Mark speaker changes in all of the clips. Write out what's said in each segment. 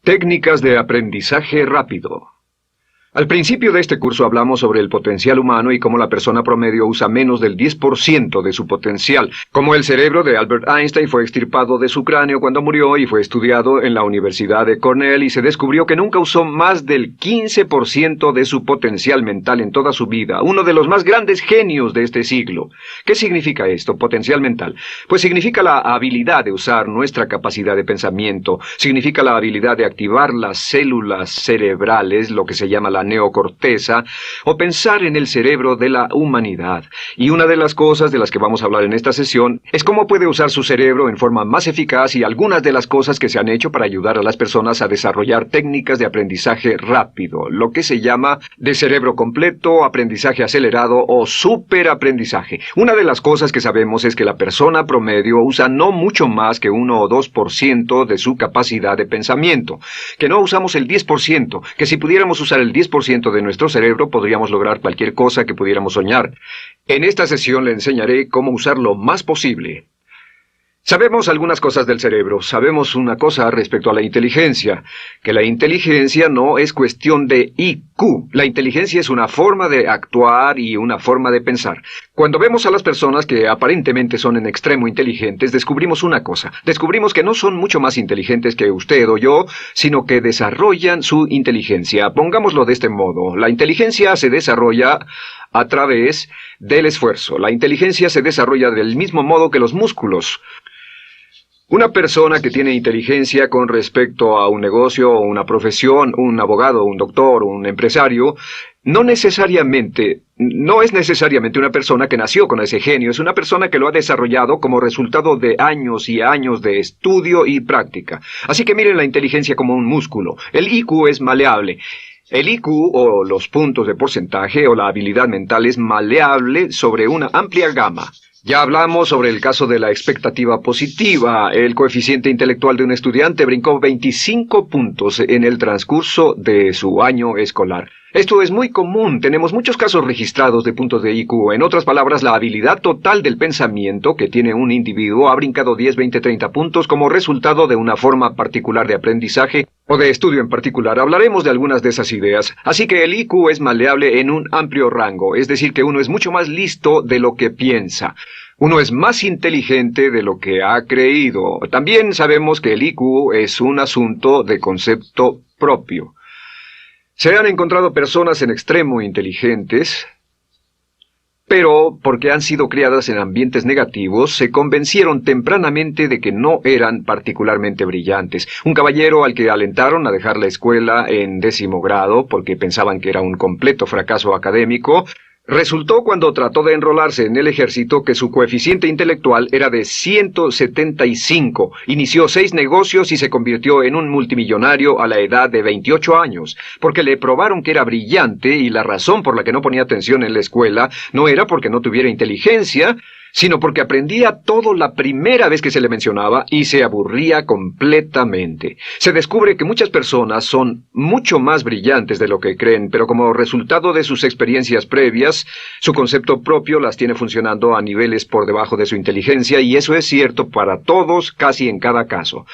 Speaker 1: Técnicas de aprendizaje rápido. Al principio de este curso hablamos sobre el potencial humano y cómo la persona promedio usa menos del 10% de su potencial, cómo el cerebro de Albert Einstein fue extirpado de su cráneo cuando murió y fue estudiado en la Universidad de Cornell y se descubrió que nunca usó más del 15% de su potencial mental en toda su vida, uno de los más grandes genios de este siglo. ¿Qué significa esto, potencial mental? Pues significa la habilidad de usar nuestra capacidad de pensamiento, significa la habilidad de activar las células cerebrales, lo que se llama la neocorteza, o pensar en el cerebro de la humanidad. Y una de las cosas de las que vamos a hablar en esta sesión es cómo puede usar su cerebro en forma más eficaz y algunas de las cosas que se han hecho para ayudar a las personas a desarrollar técnicas de aprendizaje rápido, lo que se llama de cerebro completo, aprendizaje acelerado o superaprendizaje. Una de las cosas que sabemos es que la persona promedio usa no mucho más que 1 o 2% de su capacidad de pensamiento, que no usamos el 10%, que si pudiéramos usar el 10% de nuestro cerebro podríamos lograr cualquier cosa que pudiéramos soñar. En esta sesión le enseñaré cómo usar lo más posible. Sabemos algunas cosas del cerebro. Sabemos una cosa respecto a la inteligencia, que la inteligencia no es cuestión de IQ. La inteligencia es una forma de actuar y una forma de pensar. Cuando vemos a las personas que aparentemente son en extremo inteligentes, descubrimos una cosa. Descubrimos que no son mucho más inteligentes que usted o yo, sino que desarrollan su inteligencia. Pongámoslo de este modo. La inteligencia se desarrolla a través del esfuerzo. La inteligencia se desarrolla del mismo modo que los músculos. Una persona que tiene inteligencia con respecto a un negocio o una profesión, un abogado, un doctor, un empresario, no es necesariamente una persona que nació con ese genio, es una persona que lo ha desarrollado como resultado de años y años de estudio y práctica. Así que miren la inteligencia como un músculo. El IQ es maleable. El IQ, o los puntos de porcentaje, o la habilidad mental es maleable sobre una amplia gama. Ya hablamos sobre el caso de la expectativa positiva. El coeficiente intelectual de un estudiante brincó 25 puntos en el transcurso de su año escolar. Esto es muy común, tenemos muchos casos registrados de puntos de IQ. En otras palabras, la habilidad total del pensamiento que tiene un individuo ha brincado 10, 20, 30 puntos como resultado de una forma particular de aprendizaje o de estudio en particular. Hablaremos de algunas de esas ideas. Así que el IQ es maleable en un amplio rango, es decir, que uno es mucho más listo de lo que piensa. Uno es más inteligente de lo que ha creído. También sabemos que el IQ es un asunto de concepto propio. Se han encontrado personas en extremo inteligentes, pero porque han sido criadas en ambientes negativos, se convencieron tempranamente de que no eran particularmente brillantes. Un caballero al que alentaron a dejar la escuela en 10º grado porque pensaban que era un completo fracaso académico, resultó cuando trató de enrolarse en el ejército que su coeficiente intelectual era de 175. Inició 6 negocios y se convirtió en un multimillonario a la edad de 28 años, porque le probaron que era brillante y la razón por la que no ponía atención en la escuela no era porque no tuviera inteligencia, sino porque aprendía todo la primera vez que se le mencionaba y se aburría completamente. Se descubre que muchas personas son mucho más brillantes de lo que creen, pero como resultado de sus experiencias previas, su concepto propio las tiene funcionando a niveles por debajo de su inteligencia, y eso es cierto para todos, casi en cada caso.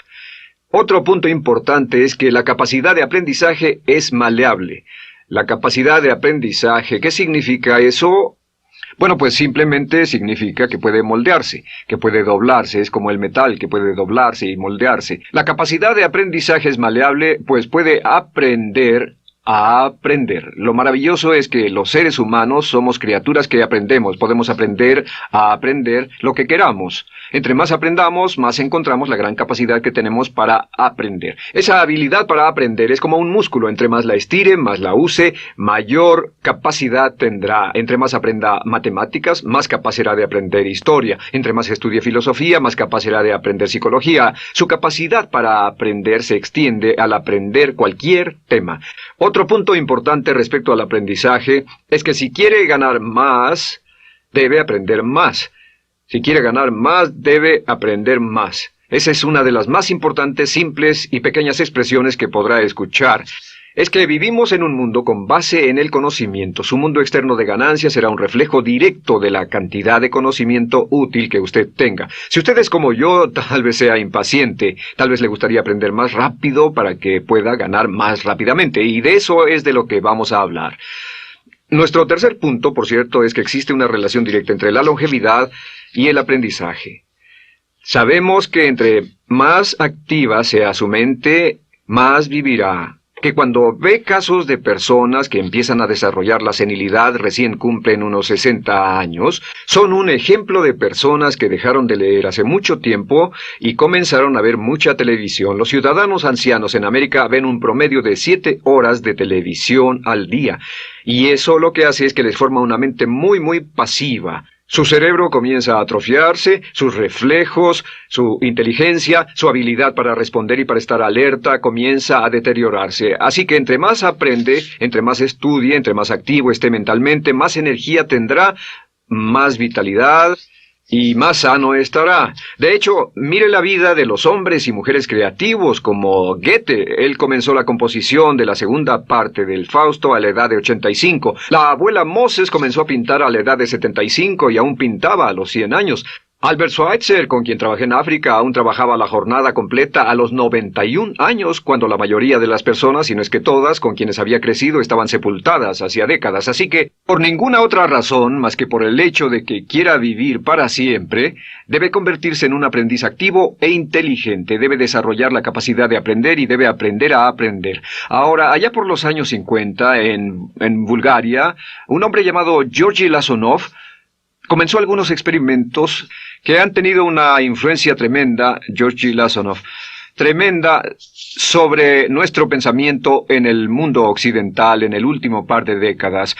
Speaker 1: Otro punto importante es que la capacidad de aprendizaje es maleable. La capacidad de aprendizaje, ¿qué significa eso? Bueno, pues simplemente significa que puede moldearse, que puede doblarse, es como el metal que puede doblarse y moldearse. La capacidad de aprendizaje es maleable, pues puede aprender a aprender. Lo maravilloso es que los seres humanos somos criaturas que aprendemos. Podemos aprender a aprender lo que queramos. Entre más aprendamos, más encontramos la gran capacidad que tenemos para aprender. Esa habilidad para aprender es como un músculo. Entre más la estire, más la use, mayor capacidad tendrá. Entre más aprenda matemáticas, más capaz será de aprender historia. Entre más estudie filosofía, más capaz será de aprender psicología. Su capacidad para aprender se extiende al aprender cualquier tema. Otro punto importante respecto al aprendizaje es que si quiere ganar más, debe aprender más. Si quiere ganar más, debe aprender más. Esa es una de las más importantes, simples y pequeñas expresiones que podrá escuchar. es que vivimos en un mundo con base en el conocimiento. Su mundo externo de ganancias será un reflejo directo de la cantidad de conocimiento útil que usted tenga. Si usted es como yo, tal vez sea impaciente, tal vez le gustaría aprender más rápido para que pueda ganar más rápidamente, y de eso es de lo que vamos a hablar. Nuestro tercer punto, por cierto, es que existe una relación directa entre la longevidad y el aprendizaje. Sabemos que entre más activa sea su mente, más vivirá. Que cuando ve casos de personas que empiezan a desarrollar la senilidad recién cumplen unos 60 años, son un ejemplo de personas que dejaron de leer hace mucho tiempo y comenzaron a ver mucha televisión. Los ciudadanos ancianos en América ven un promedio de 7 horas de televisión al día, y eso lo que hace es que les forma una mente muy pasiva. Su cerebro comienza a atrofiarse, sus reflejos, su inteligencia, su habilidad para responder y para estar alerta comienza a deteriorarse. Así que entre más aprende, entre más estudie, entre más activo esté mentalmente, más energía tendrá, más vitalidad y más sano estará. De hecho, mire la vida de los hombres y mujeres creativos como Goethe. Él comenzó la composición de la segunda parte del Fausto a la edad de 85. La abuela Moses comenzó a pintar a la edad de 75 y aún pintaba a los 100 años. Albert Schweitzer, con quien trabajé en África, aún trabajaba la jornada completa a los 91 años, cuando la mayoría de las personas, si no es que todas, con quienes había crecido, estaban sepultadas hacía décadas. Así que, por ninguna otra razón, más que por el hecho de que quiera vivir para siempre, debe convertirse en un aprendiz activo e inteligente, debe desarrollar la capacidad de aprender y debe aprender a aprender. Ahora, allá por los años 50, en Bulgaria, un hombre llamado Georgy Lasonov comenzó algunos experimentos que han tenido una influencia tremenda, Georgy Lasonov, tremenda sobre nuestro pensamiento en el mundo occidental en el último par de décadas.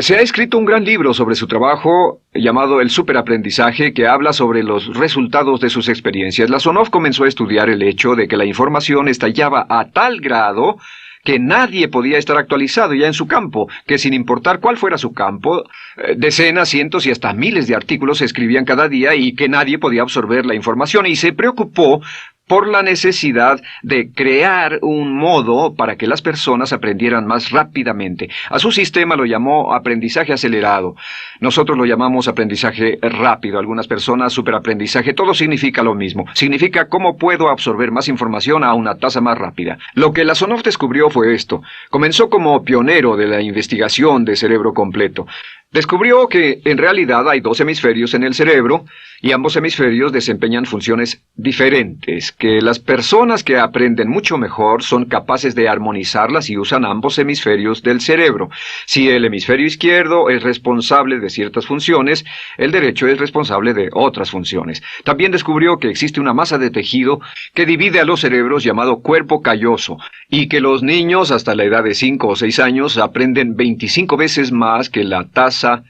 Speaker 1: Se ha escrito un gran libro sobre su trabajo llamado El Superaprendizaje, que habla sobre los resultados de sus experiencias. Lasonov comenzó a estudiar el hecho de que la información estallaba a tal grado que nadie podía estar actualizado ya en su campo, que sin importar cuál fuera su campo, decenas, cientos y hasta miles de artículos se escribían cada día y que nadie podía absorber la información, y se preocupó por la necesidad de crear un modo para que las personas aprendieran más rápidamente. A su sistema lo llamó aprendizaje acelerado. Nosotros lo llamamos aprendizaje rápido. Algunas personas superaprendizaje. Todo significa lo mismo. Significa cómo puedo absorber más información a una tasa más rápida. Lo que Lasonov descubrió fue esto. Comenzó como pionero de la investigación de cerebro completo. Descubrió que en realidad hay 2 hemisferios en el cerebro y ambos hemisferios desempeñan funciones diferentes, que las personas que aprenden mucho mejor son capaces de armonizarlas y usan ambos hemisferios del cerebro. Si el hemisferio izquierdo es responsable de ciertas funciones, el derecho es responsable de otras funciones. También descubrió que existe una masa de tejido que divide a los cerebros llamado cuerpo calloso, y que los niños hasta la edad de 5 o 6 años aprenden 25 veces más que la tasa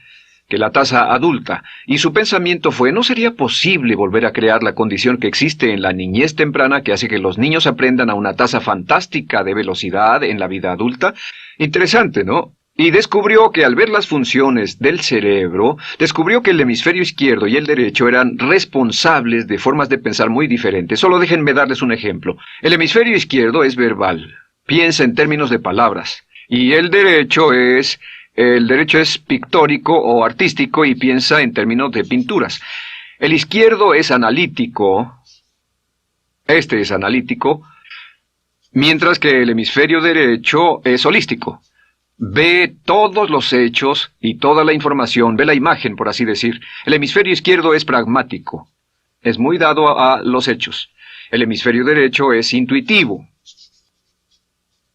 Speaker 1: adulta, y su pensamiento fue: ¿no sería posible volver a crear la condición que existe en la niñez temprana que hace que los niños aprendan a una tasa fantástica de velocidad en la vida adulta? Interesante, ¿no? Y descubrió que al ver las funciones del cerebro, descubrió que el hemisferio izquierdo y el derecho eran responsables de formas de pensar muy diferentes. Solo déjenme darles un ejemplo. El hemisferio izquierdo es verbal, piensa en términos de palabras, y el derecho es pictórico o artístico y piensa en términos de pinturas. El izquierdo es analítico, este es analítico, mientras que el hemisferio derecho es holístico. Ve todos los hechos y toda la información, ve la imagen, por así decir. El hemisferio izquierdo es pragmático, es muy dado a los hechos. El hemisferio derecho es intuitivo,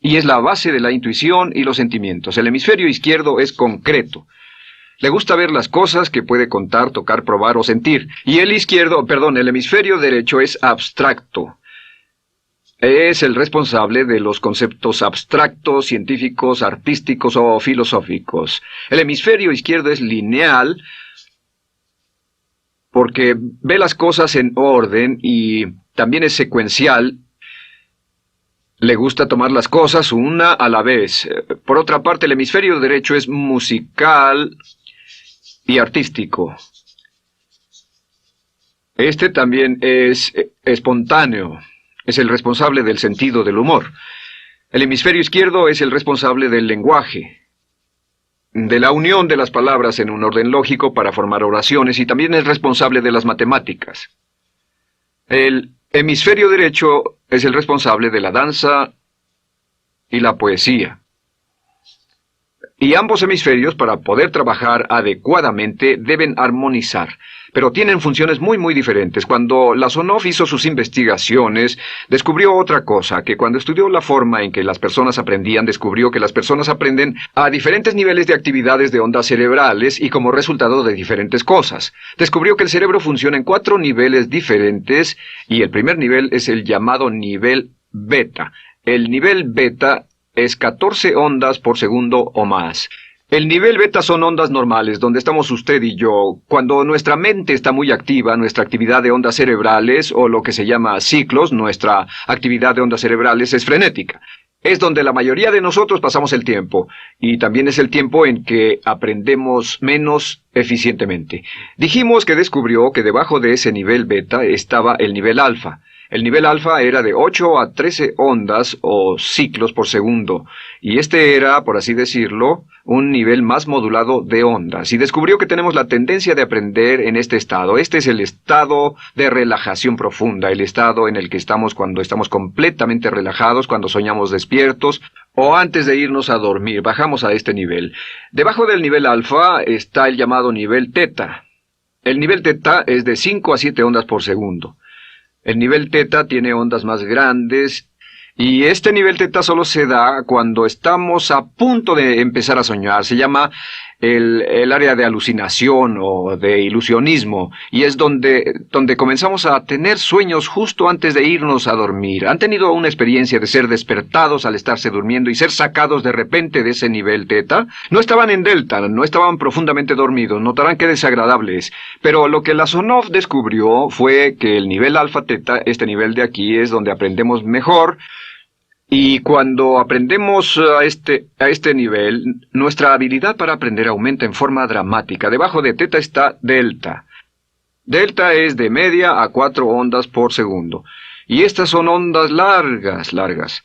Speaker 1: y es la base de la intuición y los sentimientos. El hemisferio izquierdo es concreto. Le gusta ver las cosas que puede contar, tocar, probar o sentir. Y el hemisferio derecho es abstracto. Es el responsable de los conceptos abstractos, científicos, artísticos o filosóficos. El hemisferio izquierdo es lineal porque ve las cosas en orden y también es secuencial. Le gusta tomar las cosas una a la vez. Por otra parte, el hemisferio derecho es musical y artístico. Este también es espontáneo. Es el responsable del sentido del humor. El hemisferio izquierdo es el responsable del lenguaje, de la unión de las palabras en un orden lógico para formar oraciones, y también es responsable de las matemáticas. El hemisferio derecho es el responsable de la danza y la poesía. Y ambos hemisferios, para poder trabajar adecuadamente, deben armonizar, pero tienen funciones muy diferentes. Cuando Lasonov hizo sus investigaciones, descubrió otra cosa, que cuando estudió la forma en que las personas aprendían, descubrió que las personas aprenden a diferentes niveles de actividades de ondas cerebrales y como resultado de diferentes cosas. Descubrió que el cerebro funciona en 4 niveles diferentes, y el primer nivel es el llamado nivel beta. El nivel beta es 14 ondas por segundo o más. El nivel beta son ondas normales, donde estamos usted y yo. Cuando nuestra mente está muy activa, nuestra actividad de ondas cerebrales, o lo que se llama ciclos, nuestra actividad de ondas cerebrales es frenética. Es donde la mayoría de nosotros pasamos el tiempo, y también es el tiempo en que aprendemos menos eficientemente. Dijimos que descubrió que debajo de ese nivel beta estaba el nivel alfa. El nivel alfa era de 8 a 13 ondas o ciclos por segundo, y este era, por así decirlo, un nivel más modulado de ondas, y descubrió que tenemos la tendencia de aprender en este estado. Este es el estado de relajación profunda, el estado en el que estamos cuando estamos completamente relajados, cuando soñamos despiertos, o antes de irnos a dormir. Bajamos a este nivel. Debajo del nivel alfa está el llamado nivel teta. El nivel teta es de 5 a 7 ondas por segundo. El nivel teta tiene ondas más grandes, y este nivel teta solo se da cuando estamos a punto de empezar a soñar. Se llama el área de alucinación o de ilusionismo, y es donde comenzamos a tener sueños justo antes de irnos a dormir. ¿Han tenido una experiencia de ser despertados al estarse durmiendo y ser sacados de repente de ese nivel teta? No estaban en delta, no estaban profundamente dormidos, notarán qué desagradable es. Pero lo que Lasonov descubrió fue que el nivel alfa teta, este nivel de aquí, es donde aprendemos mejor. Y cuando aprendemos a este nivel, nuestra habilidad para aprender aumenta en forma dramática. Debajo de teta está delta. Delta es de media a 4 ondas por segundo. Y estas son ondas largas.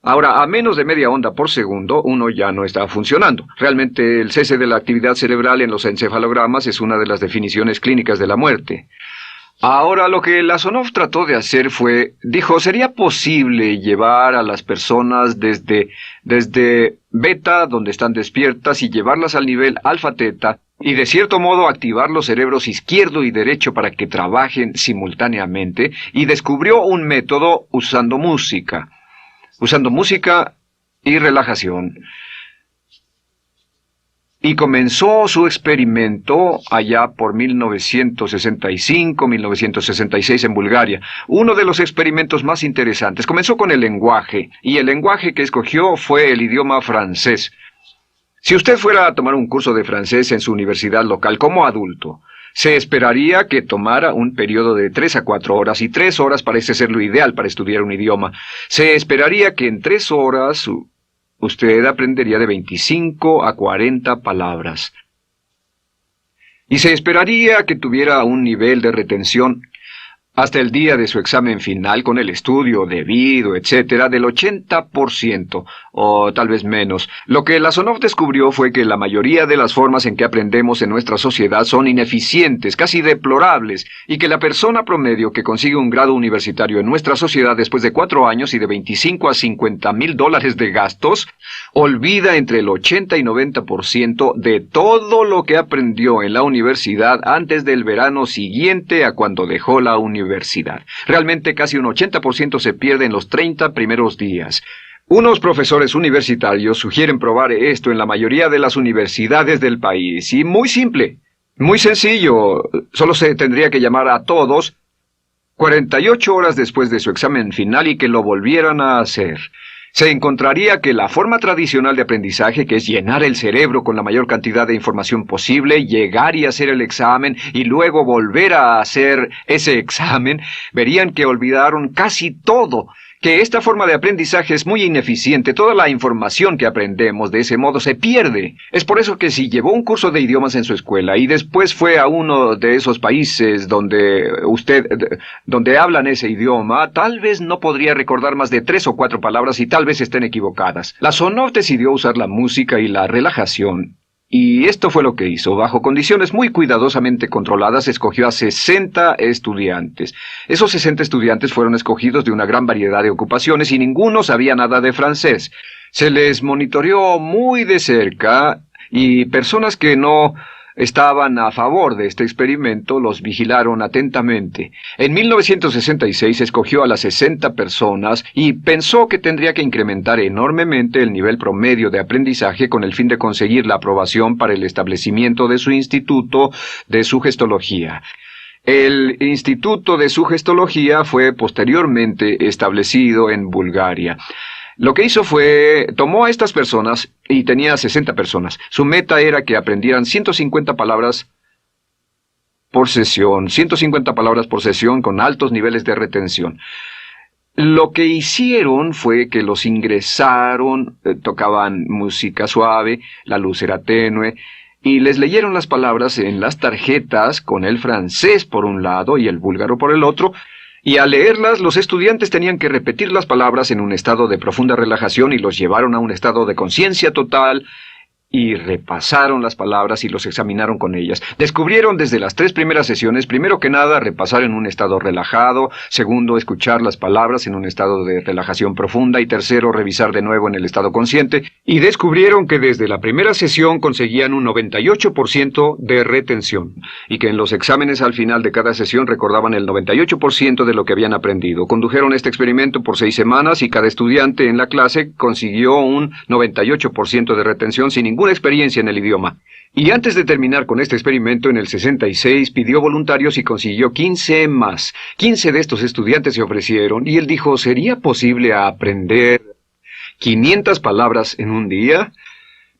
Speaker 1: Ahora, a menos de media onda por segundo, uno ya no está funcionando. Realmente, el cese de la actividad cerebral en los encefalogramas es una de las definiciones clínicas de la muerte. Ahora, lo que Lasonov trató de hacer dijo, ¿sería posible llevar a las personas desde beta, donde están despiertas, y llevarlas al nivel alfa-teta, y de cierto modo activar los cerebros izquierdo y derecho para que trabajen simultáneamente? Y descubrió un método usando música y relajación. Y comenzó su experimento allá por 1965, 1966 en Bulgaria. Uno de los experimentos más interesantes. Comenzó con el lenguaje, y el lenguaje que escogió fue el idioma francés. Si usted fuera a tomar un curso de francés en su universidad local como adulto, se esperaría que tomara un periodo de 3 a 4 horas, y 3 horas parece ser lo ideal para estudiar un idioma. Se esperaría que en 3 horas usted aprendería de 25 a 40 palabras. Y se esperaría que tuviera un nivel de retención hasta el día de su examen final, con el estudio debido, etcétera, del 80%, o tal vez menos. Lo que Lasonov descubrió fue que la mayoría de las formas en que aprendemos en nuestra sociedad son ineficientes, casi deplorables, y que la persona promedio que consigue un grado universitario en nuestra sociedad después de 4 años y de 25 a 50 mil dólares de gastos, olvida entre el 80 y 90% de todo lo que aprendió en la universidad antes del verano siguiente a cuando dejó la universidad. Realmente casi un 80% se pierde en los 30 primeros días. Unos profesores universitarios sugieren probar esto en la mayoría de las universidades del país. Y muy simple, muy sencillo. Solo se tendría que llamar a todos 48 horas después de su examen final y que lo volvieran a hacer. Se encontraría que la forma tradicional de aprendizaje, que es llenar el cerebro con la mayor cantidad de información posible, llegar y hacer el examen y luego volver a hacer ese examen, verían que olvidaron casi todo, que esta forma de aprendizaje es muy ineficiente. Toda la información que aprendemos de ese modo se pierde. Es por eso que si llevó un curso de idiomas en su escuela y después fue a uno de esos países donde hablan ese idioma, tal vez no podría recordar más de 3 o 4 palabras y tal vez estén equivocadas. La Sonov decidió usar la música y la relajación. Y esto fue lo que hizo. Bajo condiciones muy cuidadosamente controladas, escogió a 60 estudiantes. Esos 60 estudiantes fueron escogidos de una gran variedad de ocupaciones y ninguno sabía nada de francés. Se les monitoreó muy de cerca y personas que no estaban a favor de este experimento los vigilaron atentamente. En 1966 escogió a las 60 personas y pensó que tendría que incrementar enormemente el nivel promedio de aprendizaje con el fin de conseguir la aprobación para el establecimiento de su instituto de sugestología. El Instituto de Sugestología fue posteriormente establecido en Bulgaria. Lo que hizo fue, tomó a estas personas, y tenía 60 personas. Su meta era que aprendieran 150 palabras por sesión, 150 palabras por sesión con altos niveles de retención. Lo que hicieron fue que los ingresaron, tocaban música suave, la luz era tenue, y les leyeron las palabras en las tarjetas con el francés por un lado y el búlgaro por el otro. Y al leerlas, los estudiantes tenían que repetir las palabras en un estado de profunda relajación y los llevaron a un estado de conciencia total y repasaron las palabras y los examinaron con ellas. Descubrieron desde las 3 primeras sesiones, primero que nada, repasar en un estado relajado, segundo, escuchar las palabras en un estado de relajación profunda y tercero, revisar de nuevo en el estado consciente, y descubrieron que desde la primera sesión conseguían un 98% de retención y que en los exámenes al final de cada sesión recordaban el 98% de lo que habían aprendido. Condujeron este experimento por 6 semanas y cada estudiante en la clase consiguió un 98% de retención sin ninguna experiencia en el idioma. Y antes de terminar con este experimento, en el 66 pidió voluntarios y consiguió 15 más. 15 de estos estudiantes se ofrecieron y él dijo, ¿sería posible aprender 500 palabras en un día?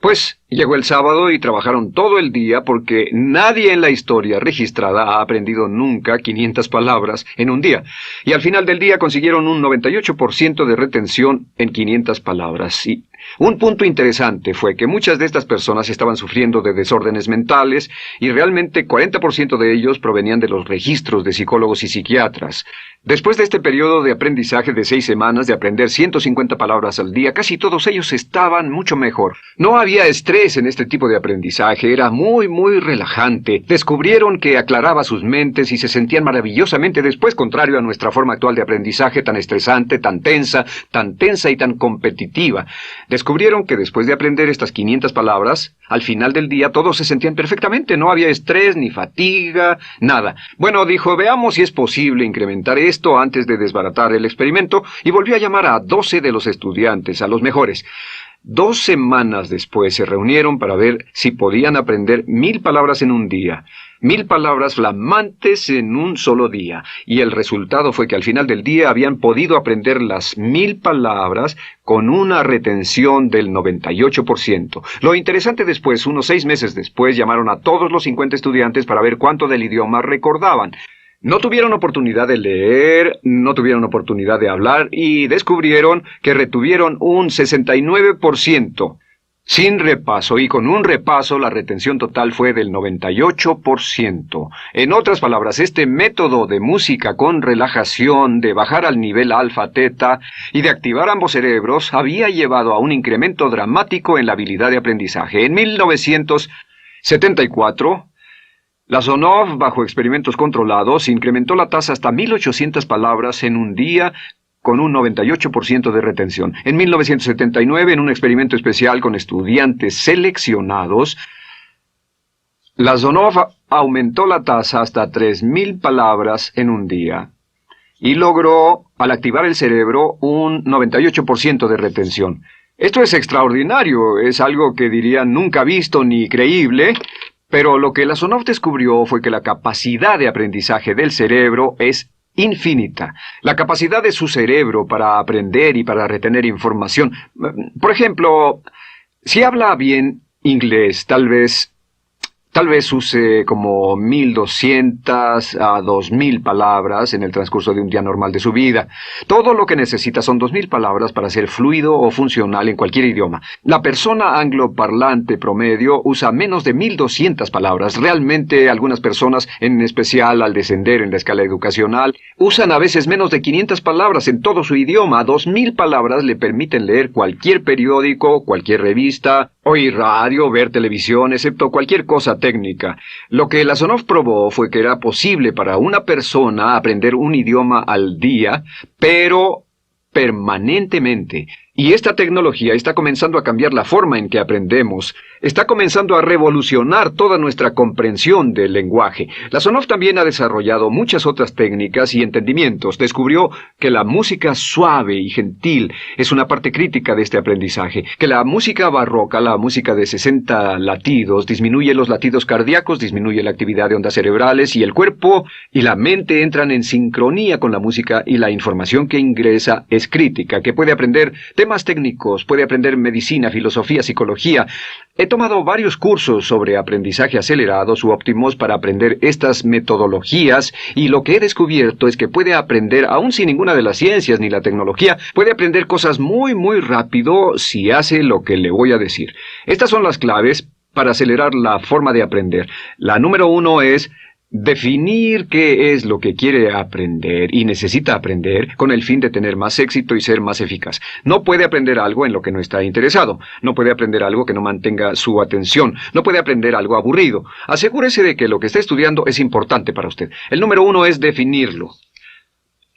Speaker 1: Pues llegó el sábado y trabajaron todo el día porque nadie en la historia registrada ha aprendido nunca 500 palabras en un día. Y al final del día consiguieron un 98% de retención en 500 palabras. Y un punto interesante fue que muchas de estas personas estaban sufriendo de desórdenes mentales y realmente 40% de ellos provenían de los registros de psicólogos y psiquiatras. Después de este periodo de aprendizaje de 6 semanas de aprender 150 palabras al día, casi todos ellos estaban mucho mejor. No había estrés en este tipo de aprendizaje, era muy relajante. Descubrieron que aclaraba sus mentes y se sentían maravillosamente después, contrario a nuestra forma actual de aprendizaje tan estresante, tan tensa y tan competitiva. Descubrieron que después de aprender estas 500 palabras, al final del día todos se sentían perfectamente, no había estrés ni fatiga, nada. Bueno, dijo, veamos si es posible incrementar esto antes de desbaratar el experimento, y volvió a llamar a 12 de los estudiantes, a los mejores. 2 semanas después se reunieron para ver si podían aprender 1000 palabras en un día. 1000 palabras flamantes en un solo día. Y el resultado fue que al final del día habían podido aprender las 1000 palabras con una retención del 98%. Lo interesante después, unos 6 meses después, llamaron a todos los 50 estudiantes para ver cuánto del idioma recordaban. No tuvieron oportunidad de leer, no tuvieron oportunidad de hablar y descubrieron que retuvieron un 69%. Sin repaso, y con un repaso la retención total fue del 98%. En otras palabras, este método de música con relajación, de bajar al nivel alfa-teta y de activar ambos cerebros había llevado a un incremento dramático en la habilidad de aprendizaje. En 1974, la Sonov, bajo experimentos controlados, incrementó la tasa hasta 1800 palabras en un día con un 98% de retención. En 1979, en un experimento especial con estudiantes seleccionados, la Sonov aumentó la tasa hasta 3000 palabras en un día y logró, al activar el cerebro, un 98% de retención. Esto es extraordinario, es algo que dirían nunca visto ni creíble. Pero lo que la Sonov descubrió fue que la capacidad de aprendizaje del cerebro es infinita. La capacidad de su cerebro para aprender y para retener información. Por ejemplo, si habla bien inglés, tal vez Tal vez use como 1.200 a 2.000 palabras en el transcurso de un día normal de su vida. Todo lo que necesita son 2.000 palabras para ser fluido o funcional en cualquier idioma. La persona angloparlante promedio usa menos de 1.200 palabras. Realmente algunas personas, en especial al descender en la escala educacional, usan a veces menos de 500 palabras en todo su idioma. 2.000 palabras le permiten leer cualquier periódico, cualquier revista, oír radio, ver televisión, excepto cualquier cosa técnica. Lo que Lasonov probó fue que era posible para una persona aprender un idioma al día, pero permanentemente. Y esta tecnología está comenzando a cambiar la forma en que aprendemos. Está comenzando a revolucionar toda nuestra comprensión del lenguaje. Lasonov también ha desarrollado muchas otras técnicas y entendimientos. Descubrió que la música suave y gentil es una parte crítica de este aprendizaje. Que la música barroca, la música de 60 latidos, disminuye los latidos cardíacos, disminuye la actividad de ondas cerebrales y el cuerpo y la mente entran en sincronía con la música y la información que ingresa es crítica, que puede aprender temas técnicos, puede aprender medicina, filosofía, psicología. He tomado varios cursos sobre aprendizaje acelerado, u óptimos, para aprender estas metodologías, y lo que he descubierto es que puede aprender, aún sin ninguna de las ciencias ni la tecnología, puede aprender cosas muy rápido si hace lo que le voy a decir. Estas son las claves para acelerar la forma de aprender. La número 1 es definir qué es lo que quiere aprender y necesita aprender con el fin de tener más éxito y ser más eficaz. No puede aprender algo en lo que no está interesado. No puede aprender algo que no mantenga su atención. No puede aprender algo aburrido. Asegúrese de que lo que está estudiando es importante para usted. El número 1 es definirlo.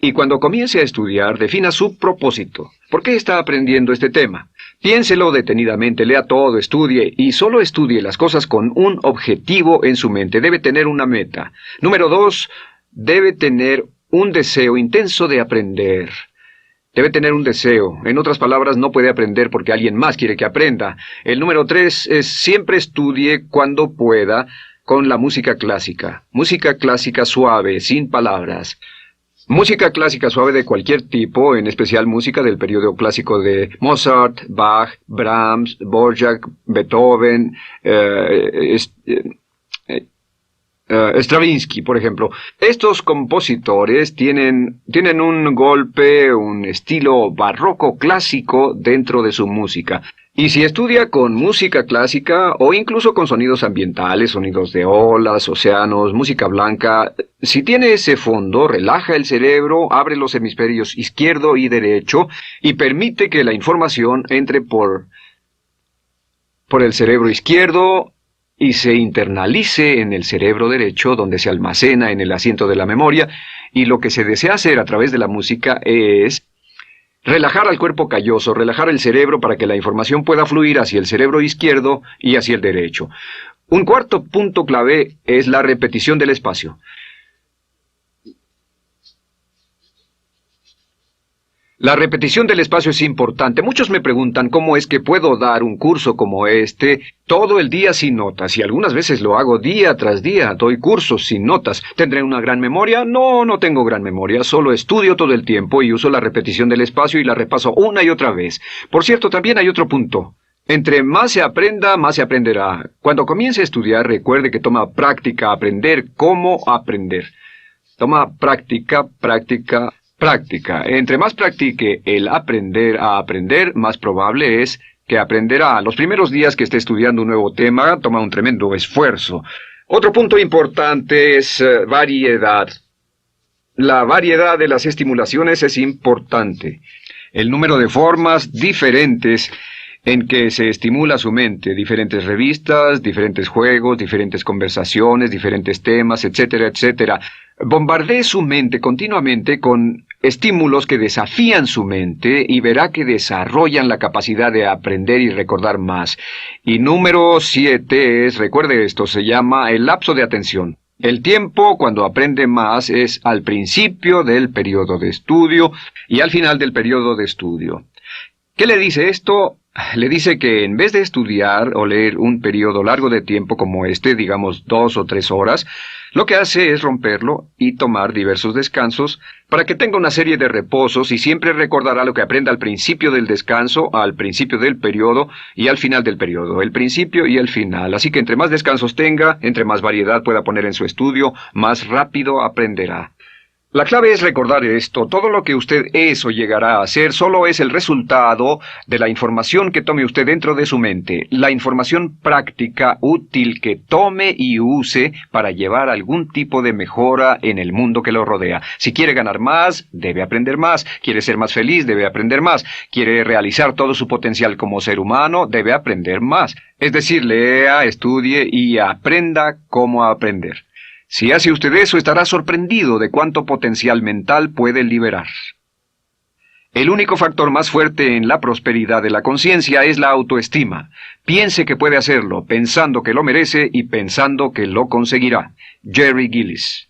Speaker 1: Y cuando comience a estudiar, defina su propósito. ¿Por qué está aprendiendo este tema? Piénselo detenidamente, lea todo, estudie, y solo estudie las cosas con un objetivo en su mente. Debe tener una meta. Número 2, debe tener un deseo intenso de aprender. Debe tener un deseo. En otras palabras, no puede aprender porque alguien más quiere que aprenda. El número 3 es siempre estudie cuando pueda con la música clásica. Música clásica suave, sin palabras. Música clásica suave de cualquier tipo, en especial música del periodo clásico de Mozart, Bach, Brahms, Dvorak, Beethoven, Stravinsky, por ejemplo. Estos compositores tienen un golpe, un estilo barroco clásico dentro de su música. Y si estudia con música clásica o incluso con sonidos ambientales, sonidos de olas, océanos, música blanca, si tiene ese fondo, relaja el cerebro, abre los hemisferios izquierdo y derecho y permite que la información entre por el cerebro izquierdo y se internalice en el cerebro derecho, donde se almacena en el asiento de la memoria, y lo que se desea hacer a través de la música es relajar al cuerpo calloso, relajar el cerebro para que la información pueda fluir hacia el cerebro izquierdo y hacia el derecho. Un cuarto punto clave es la repetición del espacio. La repetición del espacio es importante. Muchos me preguntan cómo es que puedo dar un curso como este todo el día sin notas, y algunas veces lo hago día tras día, doy cursos sin notas. ¿Tendré una gran memoria? No, no tengo gran memoria, solo estudio todo el tiempo y uso la repetición del espacio y la repaso una y otra vez. Por cierto, también hay otro punto. Entre más se aprenda, más se aprenderá. Cuando comience a estudiar, recuerde que toma práctica aprender cómo aprender. Toma práctica. Entre más practique el aprender a aprender, más probable es que aprenderá. Los primeros días que esté estudiando un nuevo tema, toma un tremendo esfuerzo. Otro punto importante es variedad. La variedad de las estimulaciones es importante. El número de formas diferentes en que se estimula su mente, diferentes revistas, diferentes juegos, diferentes conversaciones, diferentes temas, etcétera, etcétera. Bombardee su mente continuamente con estímulos que desafían su mente y verá que desarrollan la capacidad de aprender y recordar más. Y número 7 es, recuerde esto, se llama el lapso de atención. El tiempo cuando aprende más es al principio del periodo de estudio y al final del periodo de estudio. ¿Qué le dice esto? Le dice que en vez de estudiar o leer un periodo largo de tiempo como este, digamos 2 o 3 horas, Lo que hace es romperlo y tomar diversos descansos para que tenga una serie de reposos y siempre recordará lo que aprenda al principio del descanso, al principio del periodo y al final del periodo, el principio y el final. Así que entre más descansos tenga, entre más variedad pueda poner en su estudio, más rápido aprenderá. La clave es recordar esto: todo lo que usted es o llegará a hacer solo es el resultado de la información que tome usted dentro de su mente, la información práctica, útil que tome y use para llevar algún tipo de mejora en el mundo que lo rodea. Si quiere ganar más, debe aprender más. Quiere ser más feliz, debe aprender más. Quiere realizar todo su potencial como ser humano, debe aprender más. Es decir, lea, estudie y aprenda cómo aprender. Si hace usted eso, estará sorprendido de cuánto potencial mental puede liberar. El único factor más fuerte en la prosperidad de la conciencia es la autoestima. Piense que puede hacerlo, pensando que lo merece y pensando que lo conseguirá. Jerry Gillis.